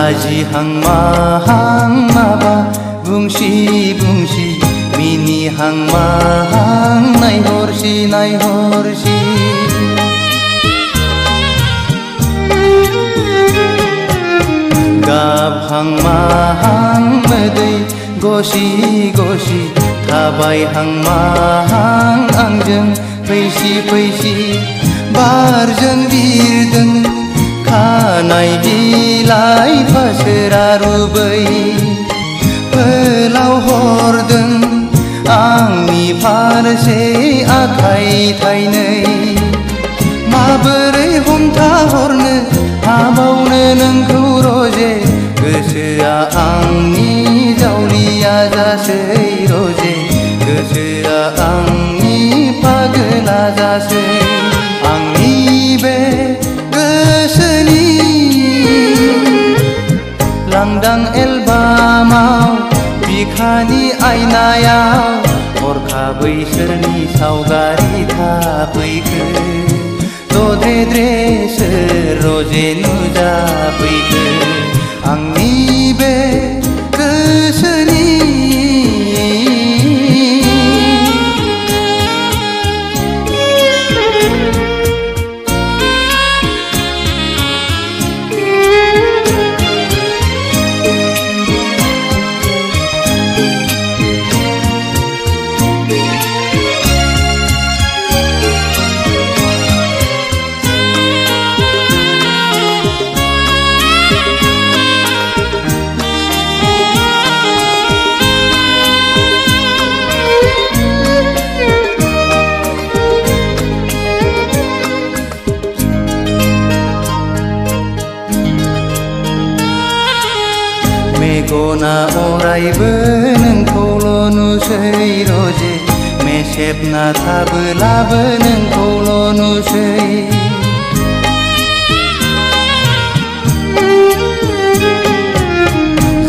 लाजिहां माहां माबा बुंसि बुंसि मिनिहां माहां नायहरसि नायहरसि गाबहां माहां मोदै गसि गसि थाबायहां माहां आंजों फैसि फैसि बारजों बिरदों खानाय बिलाइ फासोरा रुबै फोलाव हरदों आंनि फारसे आखाइ थाइनै माबोरै हमथाहरनो हाबावनो नोंखौ रजे गोसोआ आंनि जावलिया जासै रजे गोसोआ आंनि पागला जासै आंनि बे गोसोनि लांदां एलबामाव बिखानि आयनायाव हरखाबै सोरनि सावगारि थाफैखो दद्रे सोर रजे नुजाफैखो आंनि बे गोसोनि मेगना अरायबो नोंखौल' नुसै रजे मेसेबना थाबोलाबो नोंखौल' नुसै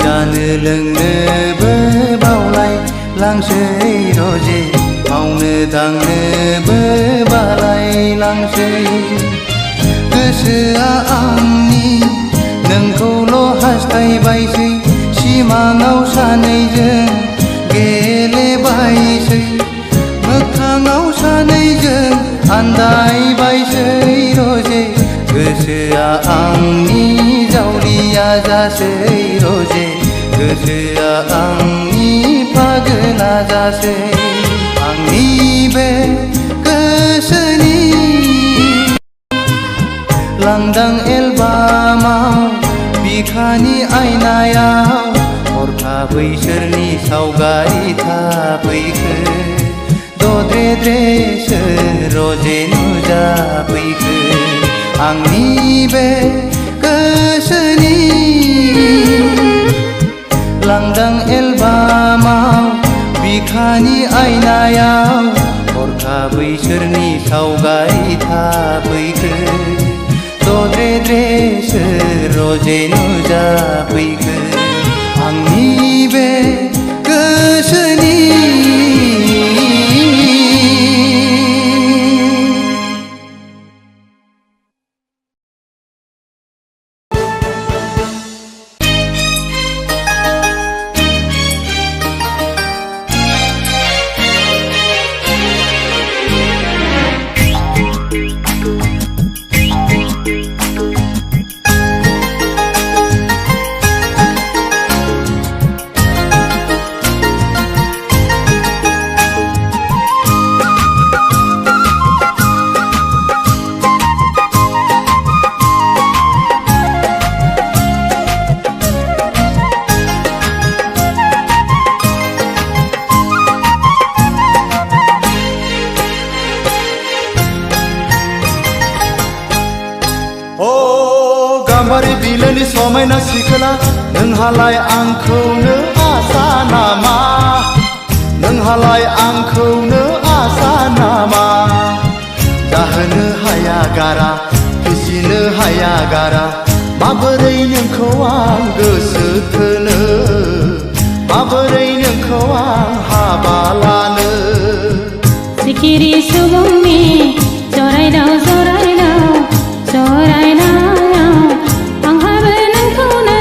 जानो लोंनोबो बावलाय लांसै रजे मावनो दांनोबो बालाय लांसै गोसोआ आंनि नोंखौल' हास्थायबायसै सिमाङाव सानैजों गेलेबायसै मोखाङाव सानैजों आन्दायबायसै रजे गोसोआ आंनि जावलिया जासै रजे गोसोआ आंनि पागला जासै आंनि बे गोसोनि लांदां एलबामाव बिखानि आयनायाव हरखाबै सोरनि सावगारि थाफैखो दद्रे सोर रजे नुजाफैखो आंनि बे गोसोनि लांदां एलबामाव बिखानि आयनायाव हरखाबै सोरनि सावगारि थाफैखो दद्रे सोर रजे नुजाफैखो आंनि बे गोसोनि गाम्बारि बिलोनि समायना सिखोला नोंहालाय आंखौनो आसा नामा नोंहालाय आंखौनो आसा नामा जाहोनो हाया गारा फिसिनो हाया गारा माबोरै नोंखौ आं गोसो थोनो माबोरै नोंखौ आं हाबा लानो सिखिरि सुबुंनि जरायदाव जरायदाव जरायनायाव आंहाबो नोंखौनो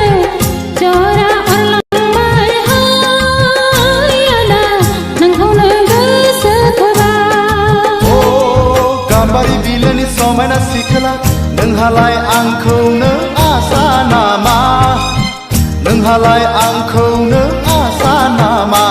बिलोनि समायना सिखोला नोंहालाय आंखौनो आसा नामा नोंहालाय आंखौनो आसा नामा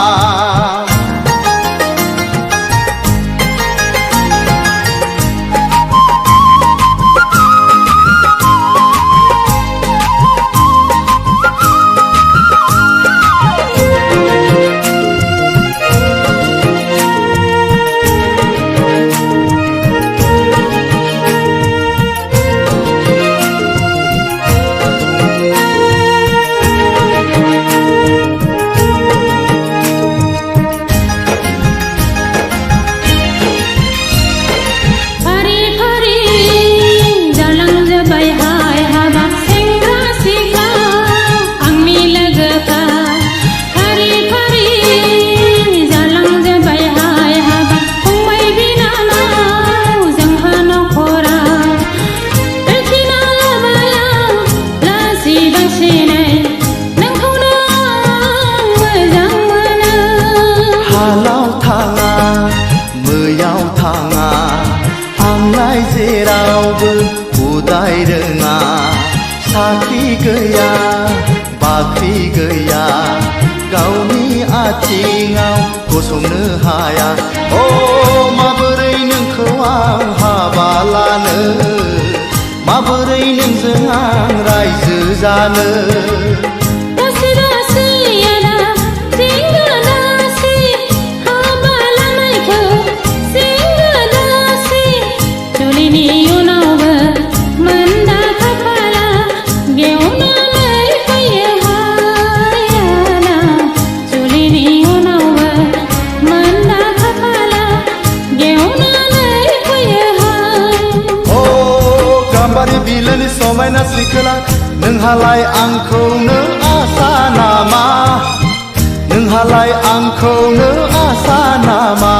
उदाय रोङा साख्रि गैया बाख्रि गैया गावनि आथिङाव गसंनो हाया अ माबोरै नोंखौ आं हाबा लानो माबोरै नोंजों आं रायजो जानो बिलोनि समायना सिखोला नोंहालाय आंखौनो आसा नामा नोंहालाय आंखौनो आसा नामा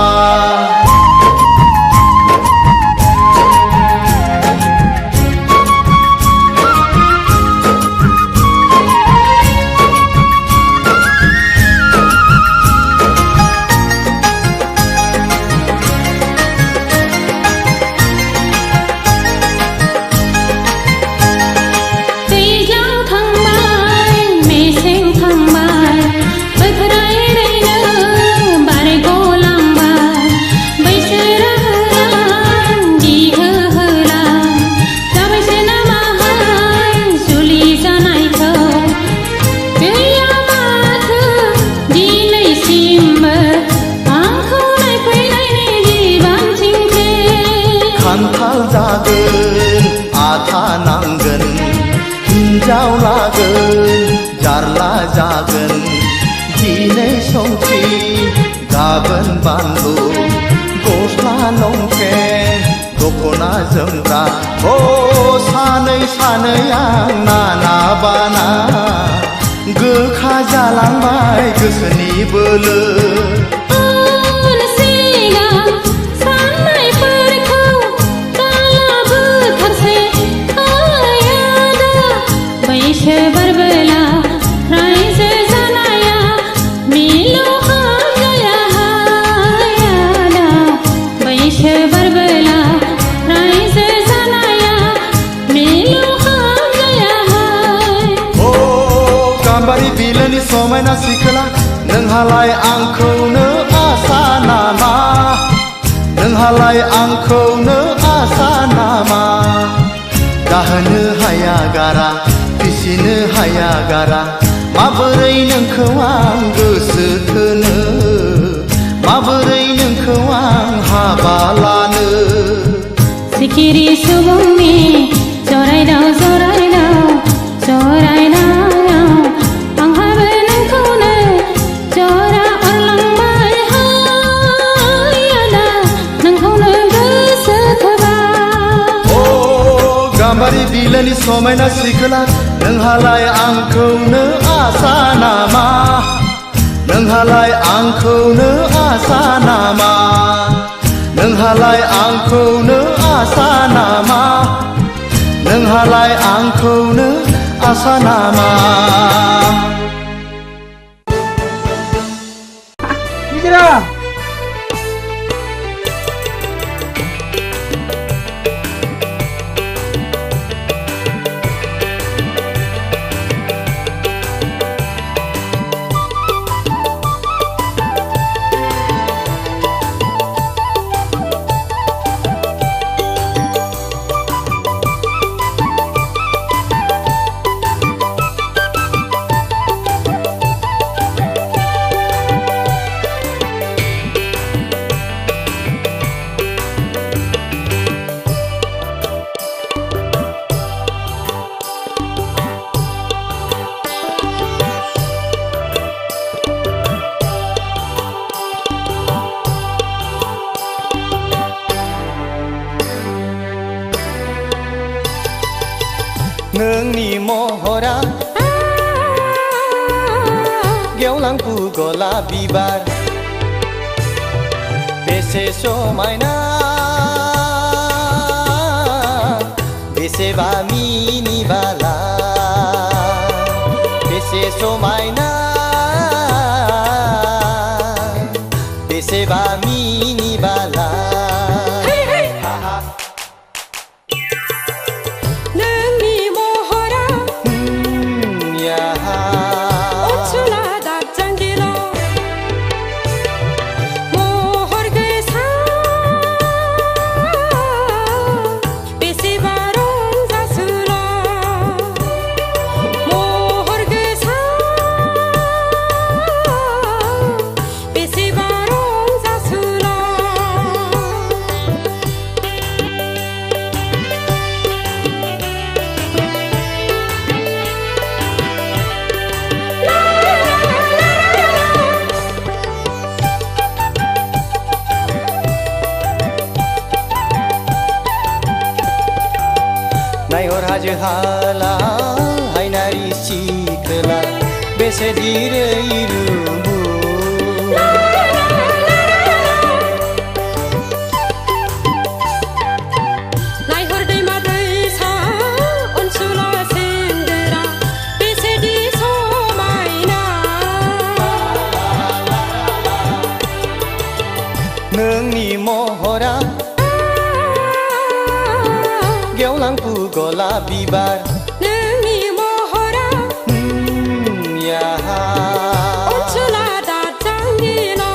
खान्थाल जागोन आथा नांगोन हिन्जाव लागोन जारला जागोन दिनै संख्रि गाबोन बानलु गस्ला लंपेन्ट दखना जोमग्रा अ सानै सानै आं नाना बाना गोखा जालांबाय गोसोनि बोलो बिलोनि समायना सिखोला नोंहालाय आंखौनो आसा नामा नोंहालाय आंखौनो आसा नामा गाहोनो हाया गारा फिसिनो हाया गारा माबोरै नोंखौ आं गोसो थोनो माबोरै नोंखौ आं हाबा लानो सिखिरि सुबुंनि जरायदाव जरायदाव जरायदाव गाम्बारि बिलोनि समायना सिखोला नोंहालाय आंखौनो आसा नामा नोंहालाय आंखौनो आसा नामा नोंहालाय आंखौनो आसा नामा नोंहालाय आंखौनो आसा नामा नोंनि महरा गेवलां गलाब बिबार बेसे समायना बेसेबा मिनिबाला बेसे समायना बेसेबा मिनिबाला नायहर हाजो हाला हायनारि सिखोला बेसे दिरै रुबु नायहर दैमा दैसा अनसुला सेंग्रा बेसेदि समायना नोंनि महरा गेवलां गलाब बिबार नोंनि महरा अनसुला दाजांगिला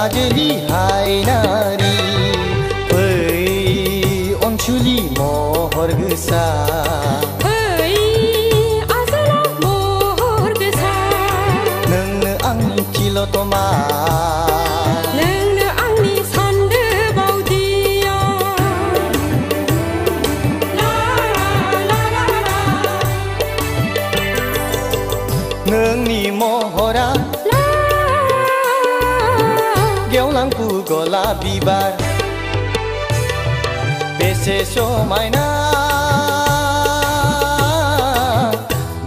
आजोलि हायनारि फै अनसुलि महर गोसा फै आजोला महर गोसा नोंनो आंनि तिलतमा नोंनो आंनि सान्दो बावदिया ला ला ला ला नोंनि महरा गेवलां गलाब बिबार बेसे समायना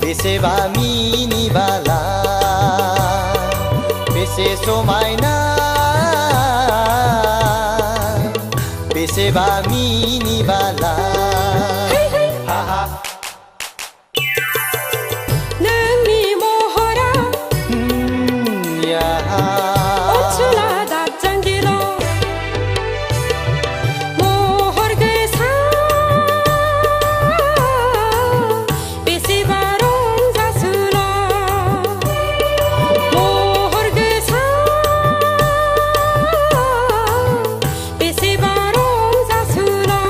बेसेबा मिनिबाला बेसे समायना बेसेबा मिनिबाला नोंनि महरा अनसुला दाजांगिला महर गोसा बेसेबा रंजासुला महर गोसा बेसेबा रंजासुला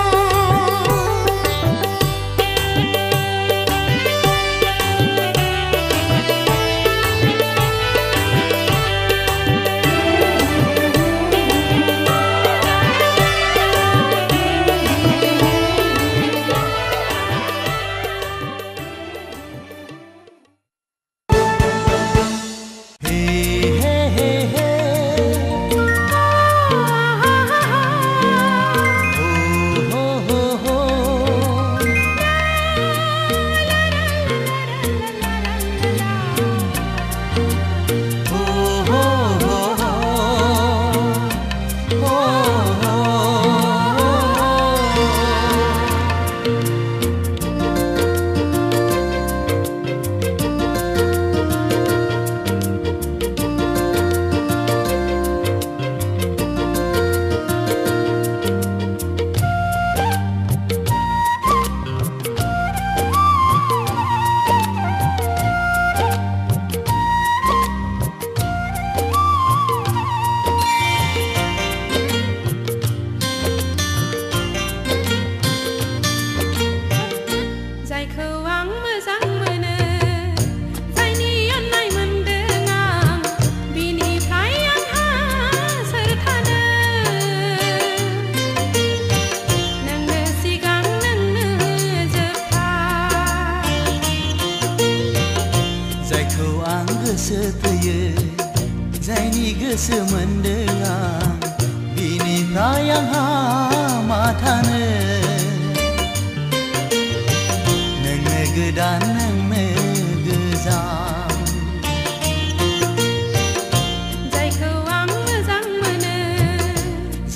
बिनिफ्राय आंहा मा थानो नोंनो गोदान नोंनो गोजाम जायखौ आं मोजां मोनो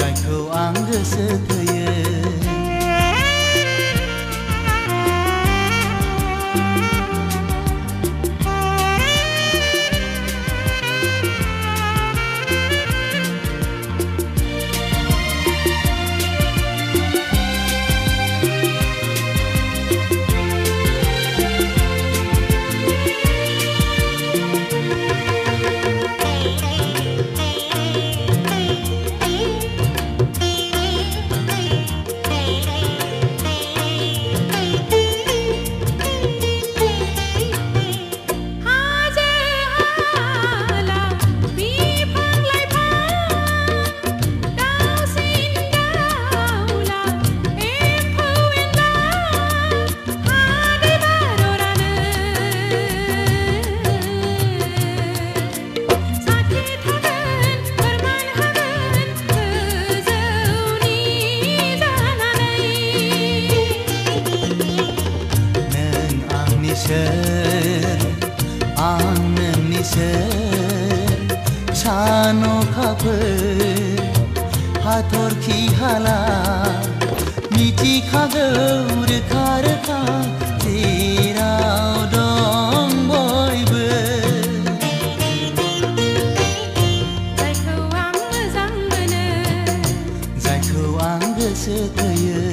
जायखौ आं गोसो थोयो आं नोंनि सोर सान अखाफोर हाथरखि हाला मिथिखागौ रोखा रोखा जेराव दं बयबो जायखौ आं मोजां मोनो जायखौ आं गोसो थोयो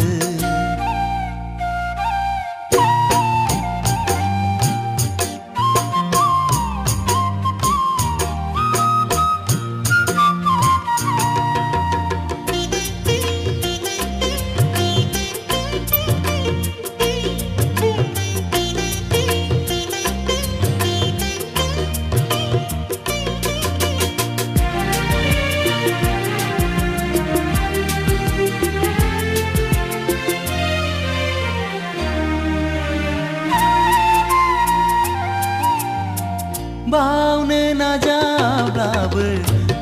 बावनो नाजाब्लाबो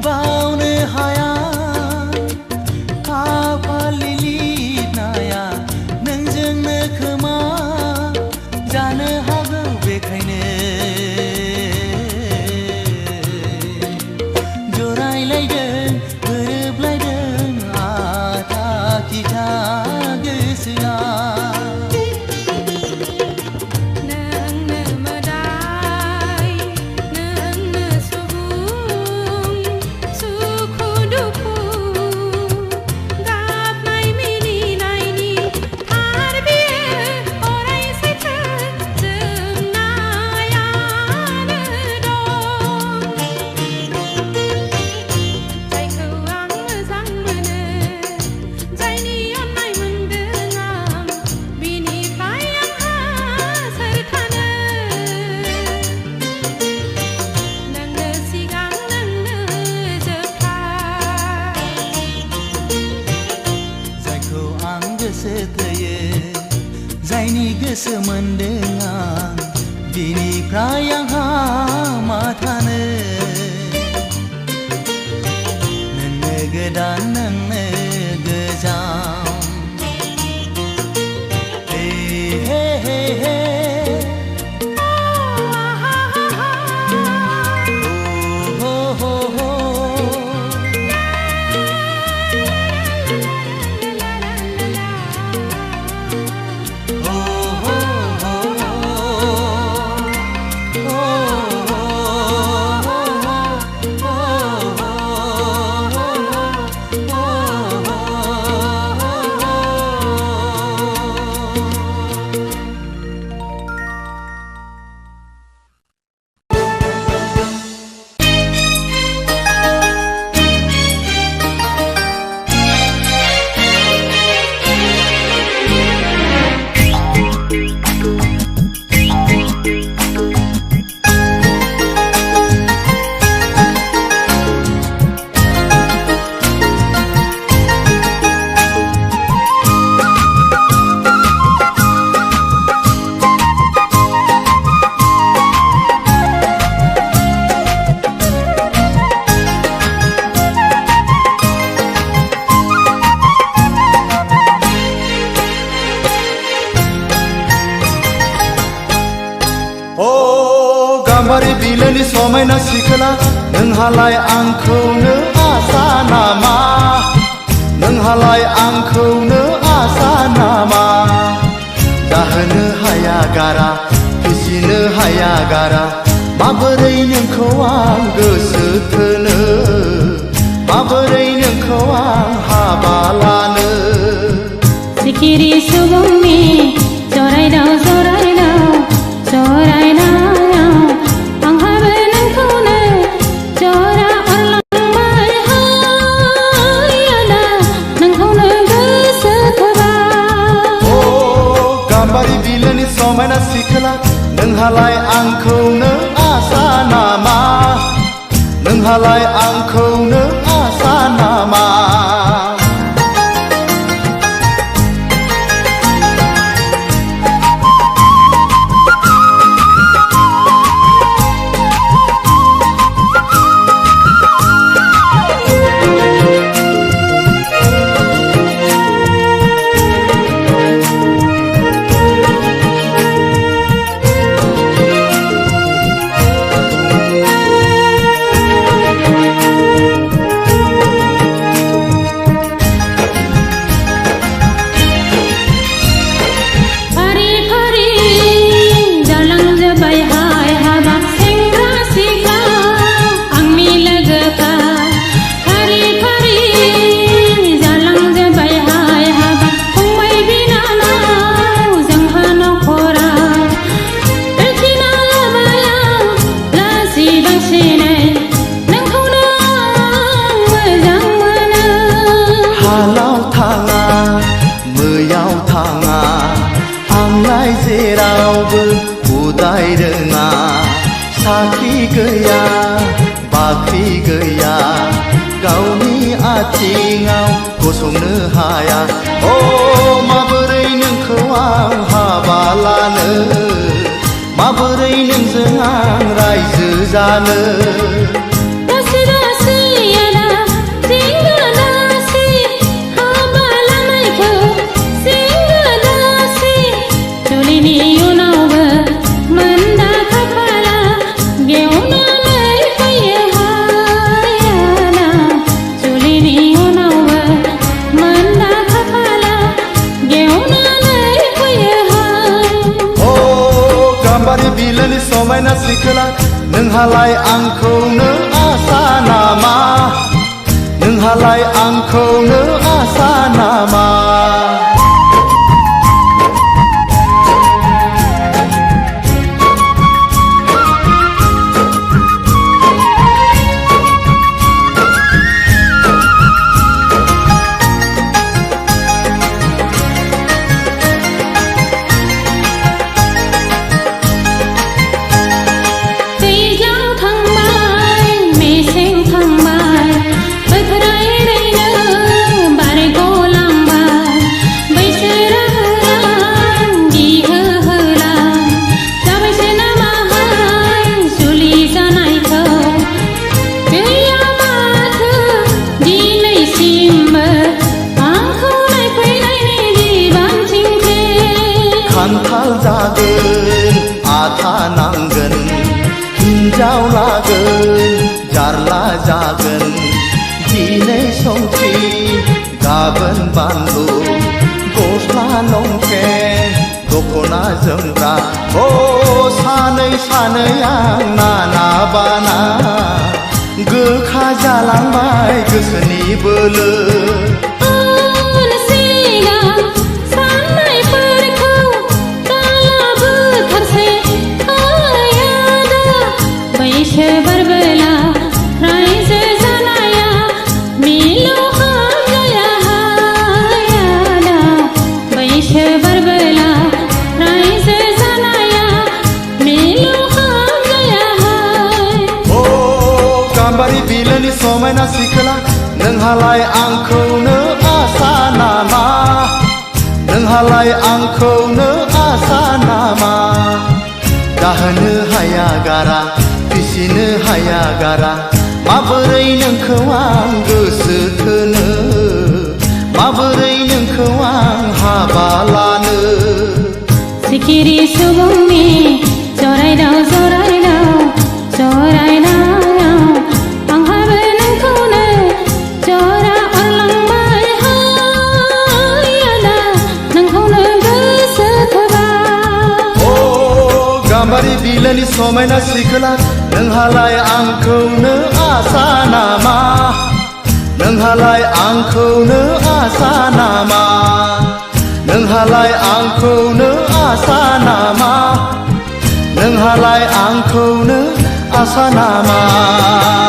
बावनो हाया खाफालनि लिरनाया नोंजोंनो खोमा जानो हागौ बेखायनो जरायलायदों गोरोबलायदों आथा खिथा गोसोआ जायनि गोसो मोनदों आं बिनिफ्राय आंहा मा थानो नोंनो गोदान नोंनो गोजाम हे हे हे हे हो हो हो oh बिलोनि समायना सिखोला नोंहालाय आंखौनो आसा नामा नोंहालाय आंखौनो आसा नामा जाहोनो हाया गारा फिसिनो हाया गारा माबोरै नोंखौ आं गोसो थोनो माबोरै नोंखौ आं हाबा लानो सिखिरि सुबुंनि जरायदाव जरायदाव जरायनायाव आंहाबो नोंखौनो जरा अरलांबाय हाय आदा नोंखौनो गोसो थोबाय ओ गाम्बारि बिलोनि समायना सिखोला नोंहालाय आंखौनो आसा नामा नोंहालाय आंखौनो आसा नामा जेरावबो उदाय रोङा साख्रि गैया बाख्रि गैया गावनि आथिङाव गसंनो हाया ओ माबोरै नोंखौ आं हाबा लानो माबोरै नोंजों आं रायजो जानो बिलोनि समायना सिखोला नोंहालाय आंखौनो आसा नामा नोंहालाय आंखौनो आसा नामा खान्थाल जागोन आथा नांगोन हिन्जाव लागोन जारला जागोन दिनै संख्रि गाबोन बानलु गस्ला लंपेन्ट दख'ना जोमग्रा ओ सानै सानै आं नाना बाना गोखा जालांबाय गोसोनि बोलो बिलोनि समायना सिखोला नोंहालाय आंखौनो आसा नामा नोंहालाय आंखौनो आसा नामा जाहोनो हाया गारा फिसिनो हाया गारा माबोरै नोंखौ आं गोसो थोनो माबोरै नोंखौ आं हाबा लानो सिखिरि सुबुंनि जरायदाव जरायदाव समायना सिखोला नोंहालाय आंखौनो आसा नामा नोंहालाय आंखौनो आसा नामा नोंहालाय आंखौनो आसा नामा नोंहालाय आंखौनो आसा नामा